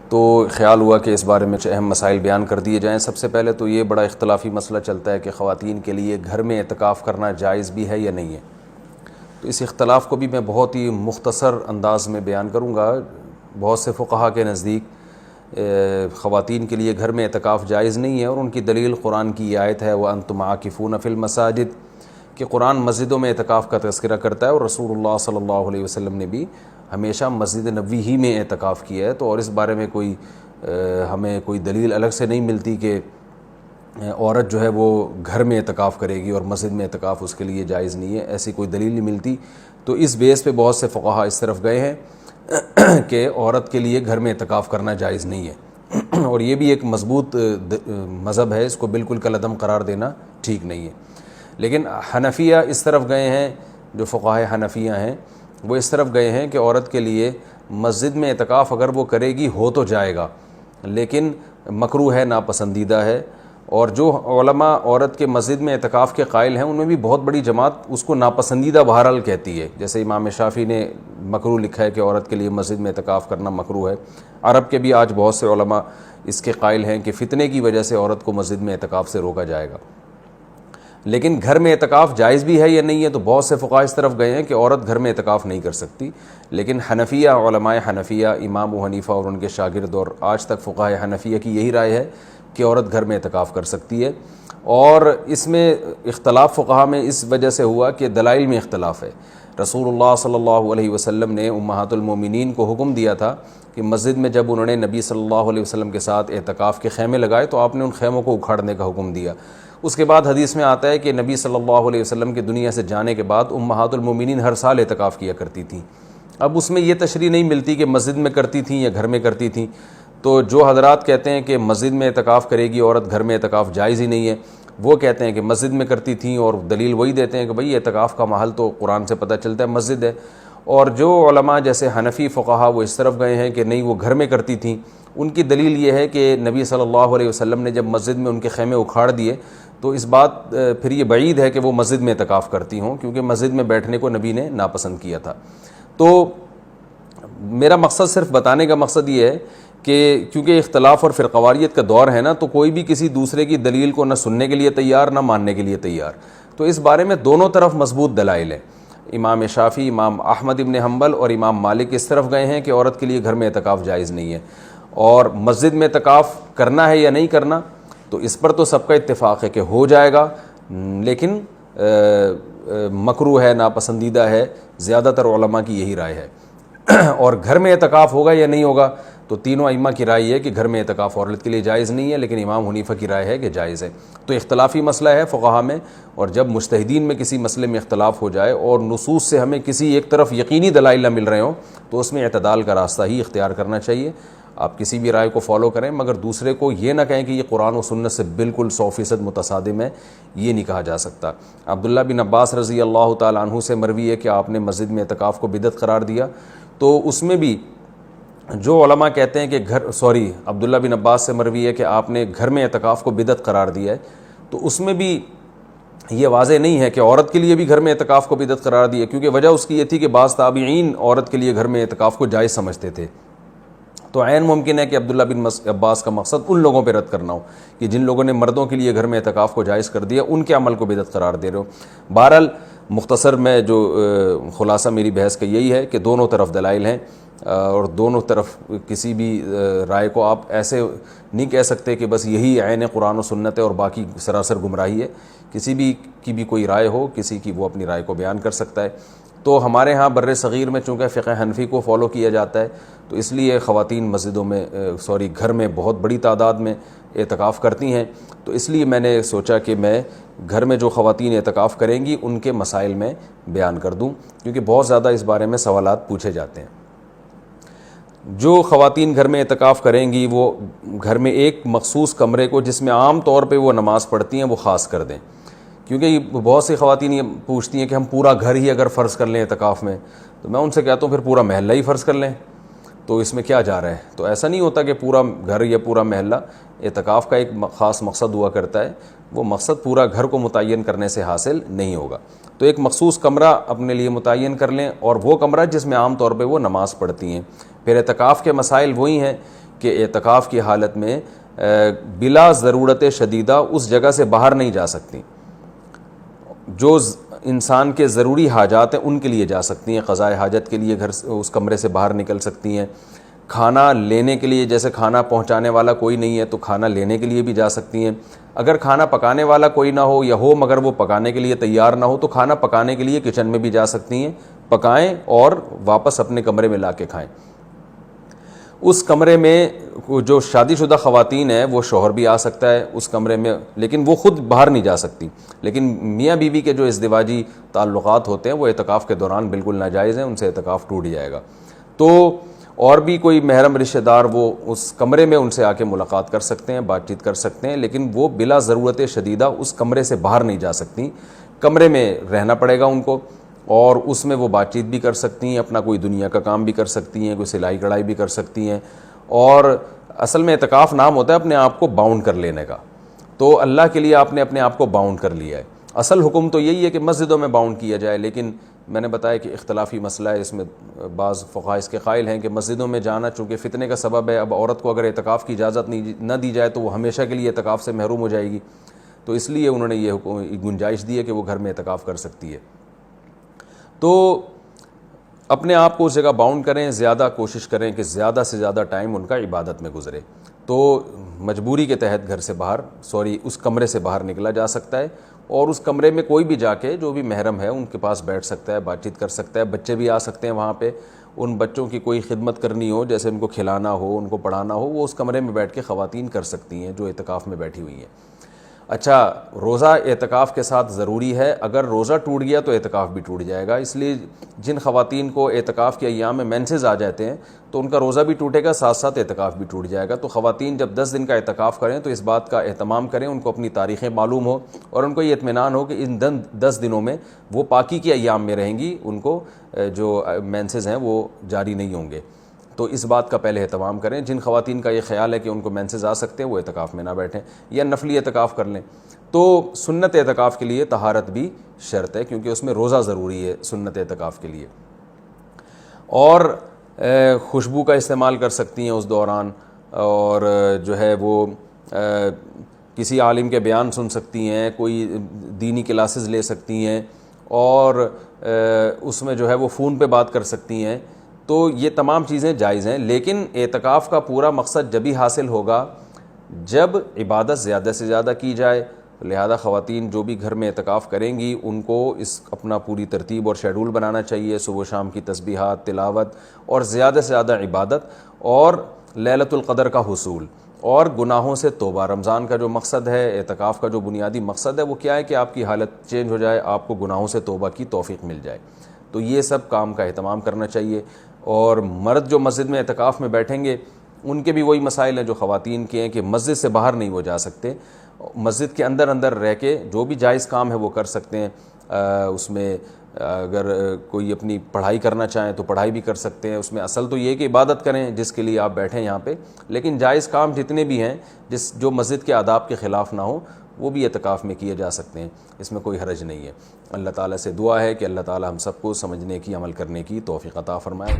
تو خیال ہوا کہ اس بارے میں اہم مسائل بیان کر دیے جائیں۔ سب سے پہلے تو یہ بڑا اختلافی مسئلہ چلتا ہے کہ خواتین کے لیے گھر میں اعتکاف کرنا جائز بھی ہے یا نہیں ہے۔ تو اس اختلاف کو بھی میں بہت ہی مختصر انداز میں بیان کروں گا۔ بہت سے فقہا کے نزدیک خواتین کے لیے گھر میں اعتکاف جائز نہیں ہے، اور ان کی دلیل قرآن کی یہ آیت ہے وَأَنْتُمْ عَاكِفُونَ فِي الْمَسَاجِدِ، کہ قرآن مسجدوں میں اعتکاف کا تذکرہ کرتا ہے، اور رسول اللہ صلی اللہ علیہ وسلم نے بھی ہمیشہ مسجد نبوی ہی میں اعتکاف کیا ہے۔ تو اور اس بارے میں ہمیں کوئی دلیل الگ سے نہیں ملتی کہ عورت جو ہے وہ گھر میں اعتکاف کرے گی اور مسجد میں اعتکاف اس کے لیے جائز نہیں ہے، ایسی کوئی دلیل نہیں ملتی۔ تو اس بیس پہ بہت سے فقہا اس طرف گئے ہیں کہ عورت کے لیے گھر میں اعتکاف کرنا جائز نہیں ہے، اور یہ بھی ایک مضبوط مذہب ہے، اس کو بالکل کالعدم قرار دینا ٹھیک نہیں ہے۔ لیکن حنفیہ اس طرف گئے ہیں، جو فقہائے حنفیہ ہیں وہ اس طرف گئے ہیں کہ عورت کے لیے مسجد میں اعتکاف اگر وہ کرے گی ہو تو جائے گا، لیکن مکروہ ہے، ناپسندیدہ ہے۔ اور جو علماء عورت کے مسجد میں اعتکاف کے قائل ہیں ان میں بھی بہت بڑی جماعت اس کو ناپسندیدہ بہرحال کہتی ہے، جیسے امام شافعی نے مکروہ لکھا ہے کہ عورت کے لیے مسجد میں اعتکاف کرنا مکروہ ہے۔ عرب کے بھی آج بہت سے علماء اس کے قائل ہیں کہ فتنے کی وجہ سے عورت کو مسجد میں اعتکاف سے روکا جائے گا۔ لیکن گھر میں اعتکاف جائز بھی ہے یا نہیں ہے، تو بہت سے فقہاء اس طرف گئے ہیں کہ عورت گھر میں اعتکاف نہیں کر سکتی۔ لیکن حنفیہ، علماء حنفیہ، امام ابو حنیفہ اور ان کے شاگرد اور آج تک فقہاء حنفیہ کی یہی رائے ہے کہ عورت گھر میں اعتکاف کر سکتی ہے۔ اور اس میں اختلاف فقہاء میں اس وجہ سے ہوا کہ دلائل میں اختلاف ہے۔ رسول اللہ صلی اللہ علیہ وسلم نے امہات المومنین کو حکم دیا تھا کہ مسجد میں جب انہوں نے نبی صلی اللہ علیہ وسلم کے ساتھ اعتکاف کے خیمے لگائے تو آپ نے ان خیموں کو اکھاڑنے کا حکم دیا۔ اس کے بعد حدیث میں آتا ہے کہ نبی صلی اللہ علیہ وسلم کے دنیا سے جانے کے بعد امہات المومنین ہر سال اعتکاف کیا کرتی تھیں۔ اب اس میں یہ تشریح نہیں ملتی کہ مسجد میں کرتی تھیں یا گھر میں کرتی تھیں۔ تو جو حضرات کہتے ہیں کہ مسجد میں اعتکاف کرے گی عورت، گھر میں اعتکاف جائز ہی نہیں ہے، وہ کہتے ہیں کہ مسجد میں کرتی تھیں، اور دلیل وہی دیتے ہیں کہ بھئی اعتکاف کا محل تو قرآن سے پتہ چلتا ہے مسجد ہے۔ اور جو علماء جیسے حنفی فقہا وہ اس طرف گئے ہیں کہ نہیں وہ گھر میں کرتی تھیں، ان کی دلیل یہ ہے کہ نبی صلی اللہ علیہ وسلم نے جب مسجد میں ان کے خیمے اکھاڑ دیے تو اس بات پھر یہ بعید ہے کہ وہ مسجد میں اعتکاف کرتی ہوں، کیونکہ مسجد میں بیٹھنے کو نبی نے ناپسند کیا تھا۔ تو میرا مقصد، صرف بتانے کا مقصد یہ ہے کہ کیونکہ اختلاف اور فرقواریت کا دور ہے نا، تو کوئی بھی کسی دوسرے کی دلیل کو نہ سننے کے لیے تیار نہ ماننے کے لیے تیار۔ تو اس بارے میں دونوں طرف مضبوط دلائل ہیں۔ امام شافعی، امام احمد ابن حنبل اور امام مالک اس طرف گئے ہیں کہ عورت کے لیے گھر میں اعتکاف جائز نہیں ہے، اور مسجد میں اعتکاف کرنا ہے یا نہیں کرنا، تو اس پر تو سب کا اتفاق ہے کہ ہو جائے گا، لیکن مکروہ ہے، ناپسندیدہ ہے، زیادہ تر علماء کی یہی رائے ہے۔ اور گھر میں اعتکاف ہوگا یا نہیں ہوگا، تو تینوں ائمہ کی رائے ہے کہ گھر میں اعتکاف عورت کے لیے جائز نہیں ہے، لیکن امام حنیفہ کی رائے ہے کہ جائز ہے۔ تو اختلافی مسئلہ ہے فقہا میں، اور جب مجتہدین میں کسی مسئلے میں اختلاف ہو جائے اور نصوص سے ہمیں کسی ایک طرف یقینی دلائل نہ مل رہے ہوں، تو اس میں اعتدال کا راستہ ہی اختیار کرنا چاہیے۔ آپ کسی بھی رائے کو فالو کریں، مگر دوسرے کو یہ نہ کہیں کہ یہ قرآن و سنت سے بالکل 100% متصادم ہے، یہ نہیں کہا جا سکتا۔ عبداللہ بن عباس رضی اللہ تعالیٰ عنہ سے مروی ہے کہ آپ نے مسجد میں اعتکاف کو بدعت قرار دیا، تو اس میں بھی جو علماء کہتے ہیں کہ عبداللہ بن عباس سے مروی ہے کہ آپ نے گھر میں اعتکاف کو بدعت قرار دیا ہے، تو اس میں بھی یہ واضح نہیں ہے کہ عورت کے لیے بھی گھر میں اعتکاف کو بدعت قرار دیا، کیونکہ وجہ اس کی یہ تھی کہ بعض تابعین عورت کے لیے گھر میں اعتکاف کو جائز سمجھتے تھے۔ تو عین ممکن ہے کہ عبداللہ بن عباس کا مقصد ان لوگوں پہ رد کرنا ہو کہ جن لوگوں نے مردوں کے لیے گھر میں اعتکاف کو جائز کر دیا، ان کے عمل کو بدعت قرار دے رہے ہو۔ بہرحال مختصر میں جو خلاصہ میری بحث کا یہی ہے کہ دونوں طرف دلائل ہیں، اور دونوں طرف کسی بھی رائے کو آپ ایسے نہیں کہہ سکتے کہ بس یہی عین قرآن و سنت ہے اور باقی سراسر گمراہی ہے۔ کسی بھی کی بھی کوئی رائے ہو، کسی کی وہ اپنی رائے کو بیان کر سکتا ہے۔ تو ہمارے ہاں بر صغیر میں چونکہ فقہ حنفی کو فالو کیا جاتا ہے، تو اس لیے خواتین مسجدوں میں گھر میں بہت بڑی تعداد میں اعتکاف کرتی ہیں۔ تو اس لیے میں نے سوچا کہ میں گھر میں جو خواتین اعتکاف کریں گی ان کے مسائل میں بیان کر دوں، کیونکہ بہت زیادہ اس بارے میں سوالات پوچھے جاتے ہیں۔ جو خواتین گھر میں اعتکاف کریں گی وہ گھر میں ایک مخصوص کمرے کو جس میں عام طور پہ وہ نماز پڑھتی ہیں وہ خاص کر دیں، کیونکہ بہت سی خواتین یہ پوچھتی ہیں کہ ہم پورا گھر ہی اگر فرض کر لیں اعتکاف میں، تو میں ان سے کہتا ہوں پھر پورا محلہ ہی فرض کر لیں، تو اس میں کیا جا رہا ہے؟ تو ایسا نہیں ہوتا کہ پورا گھر یا پورا محلہ، اعتکاف کا ایک خاص مقصد ہوا کرتا ہے، وہ مقصد پورا گھر کو متعین کرنے سے حاصل نہیں ہوگا۔ تو ایک مخصوص کمرہ اپنے لیے متعین کر لیں، اور وہ کمرہ جس میں عام طور پہ وہ نماز پڑھتی ہیں۔ پھر اعتکاف کے مسائل وہی ہیں کہ اعتکاف کی حالت میں بلا ضرورت شدیدہ اس جگہ سے باہر نہیں جا سکتی. جو انسان کے ضروری حاجات ہیں ان کے لیے جا سکتی ہیں, قضاء حاجت کے لیے گھر اس کمرے سے باہر نکل سکتی ہیں. کھانا لینے کے لیے, جیسے کھانا پہنچانے والا کوئی نہیں ہے تو کھانا لینے کے لیے بھی جا سکتی ہیں. اگر کھانا پکانے والا کوئی نہ ہو یا ہو مگر وہ پکانے کے لیے تیار نہ ہو تو کھانا پکانے کے لیے کچن میں بھی جا سکتی ہیں, پکائیں اور واپس اپنے کمرے میں لا کے کھائیں. اس کمرے میں جو شادی شدہ خواتین ہیں وہ شوہر بھی آ سکتا ہے اس کمرے میں, لیکن وہ خود باہر نہیں جا سکتی. لیکن میاں بیوی کے جو ازدواجی تعلقات ہوتے ہیں وہ اعتکاف کے دوران بالکل ناجائز ہیں, ان سے اعتکاف ٹوٹ جائے گا. تو اور بھی کوئی محرم رشتہ دار وہ اس کمرے میں ان سے آ کے ملاقات کر سکتے ہیں, بات چیت کر سکتے ہیں, لیکن وہ بلا ضرورت شدیدہ اس کمرے سے باہر نہیں جا سکتی. کمرے میں رہنا پڑے گا ان کو, اور اس میں وہ بات چیت بھی کر سکتی ہیں, اپنا کوئی دنیا کا کام بھی کر سکتی ہیں, کوئی سلائی کڑھائی بھی کر سکتی ہیں. اور اصل میں اعتکاف نام ہوتا ہے اپنے آپ کو باؤنڈ کر لینے کا. تو اللہ کے لیے آپ نے اپنے آپ کو باؤنڈ کر لیا ہے. اصل حکم تو یہی ہے کہ مسجدوں میں باؤنڈ کیا جائے, لیکن میں نے بتایا کہ اختلافی مسئلہ ہے, اس میں بعض فقہاء اس کے قائل ہیں کہ مسجدوں میں جانا چونکہ فتنے کا سبب ہے. اب عورت کو اگر اعتکاف کی اجازت نہ دی جائے تو وہ ہمیشہ کے لیے اعتکاف سے محروم ہو جائے گی, تو اس لیے انہوں نے یہ گنجائش دی ہے کہ وہ گھر میں اعتکاف کر سکتی ہے. تو اپنے آپ کو اس جگہ باؤنڈ کریں, زیادہ کوشش کریں کہ زیادہ سے زیادہ ٹائم ان کا عبادت میں گزرے. تو مجبوری کے تحت گھر سے باہر اس کمرے سے باہر نکلا جا سکتا ہے, اور اس کمرے میں کوئی بھی جا کے جو بھی محرم ہے ان کے پاس بیٹھ سکتا ہے, بات چیت کر سکتا ہے. بچے بھی آ سکتے ہیں وہاں پہ, ان بچوں کی کوئی خدمت کرنی ہو, جیسے ان کو کھلانا ہو, ان کو پڑھانا ہو, وہ اس کمرے میں بیٹھ کے خواتین کر سکتی ہیں جو اعتکاف میں بیٹھی ہوئی ہیں. اچھا, روزہ اعتکاف کے ساتھ ضروری ہے, اگر روزہ ٹوٹ گیا تو اعتکاف بھی ٹوٹ جائے گا. اس لیے جن خواتین کو اعتکاف کے ایام میں مینسز آ جاتے ہیں تو ان کا روزہ بھی ٹوٹے گا, ساتھ ساتھ اعتکاف بھی ٹوٹ جائے گا. تو خواتین جب 10 دن کا اعتکاف کریں تو اس بات کا اہتمام کریں, ان کو اپنی تاریخیں معلوم ہو اور ان کو یہ اطمینان ہو کہ ان 10 دنوں میں وہ پاکی کے ایام میں رہیں گی, ان کو جو مینسز ہیں وہ جاری نہیں ہوں گے. تو اس بات کا پہلے اہتمام کریں. جن خواتین کا یہ خیال ہے کہ ان کو مینسز آ سکتے ہیں وہ اعتکاف میں نہ بیٹھیں یا نفلی اعتکاف کر لیں. تو سنت اعتکاف کے لیے طہارت بھی شرط ہے, کیونکہ اس میں روزہ ضروری ہے سنت اعتکاف کے لیے. اور خوشبو کا استعمال کر سکتی ہیں اس دوران, اور جو ہے وہ کسی عالم کے بیان سن سکتی ہیں, کوئی دینی کلاسز لے سکتی ہیں, اور اس میں جو ہے وہ فون پہ بات کر سکتی ہیں. تو یہ تمام چیزیں جائز ہیں, لیکن اعتکاف کا پورا مقصد جبھی حاصل ہوگا جب عبادت زیادہ سے زیادہ کی جائے. لہذا خواتین جو بھی گھر میں اعتکاف کریں گی ان کو اس اپنا پوری ترتیب اور شیڈول بنانا چاہیے, صبح و شام کی تسبیحات, تلاوت, اور زیادہ سے زیادہ عبادت, اور لیلۃ القدر کا حصول, اور گناہوں سے توبہ. رمضان کا جو مقصد ہے, اعتکاف کا جو بنیادی مقصد ہے وہ کیا ہے کہ آپ کی حالت چینج ہو جائے, آپ کو گناہوں سے توبہ کی توفیق مل جائے. تو یہ سب کام کا اہتمام کرنا چاہیے. اور مرد جو مسجد میں اعتکاف میں بیٹھیں گے ان کے بھی وہی مسائل ہیں جو خواتین کے ہیں کہ مسجد سے باہر نہیں وہ جا سکتے, مسجد کے اندر رہ کے جو بھی جائز کام ہے وہ کر سکتے ہیں. اس میں اگر کوئی اپنی پڑھائی کرنا چاہیں تو پڑھائی بھی کر سکتے ہیں. اس میں اصل تو یہ کہ عبادت کریں جس کے لیے آپ بیٹھیں یہاں پہ, لیکن جائز کام جتنے بھی ہیں جو مسجد کے آداب کے خلاف نہ ہوں وہ بھی اعتکاف میں کیے جا سکتے ہیں, اس میں کوئی حرج نہیں ہے. اللہ تعالیٰ سے دعا ہے کہ اللہ تعالیٰ ہم سب کو سمجھنے کی, عمل کرنے کی توفیق عطا فرمائے.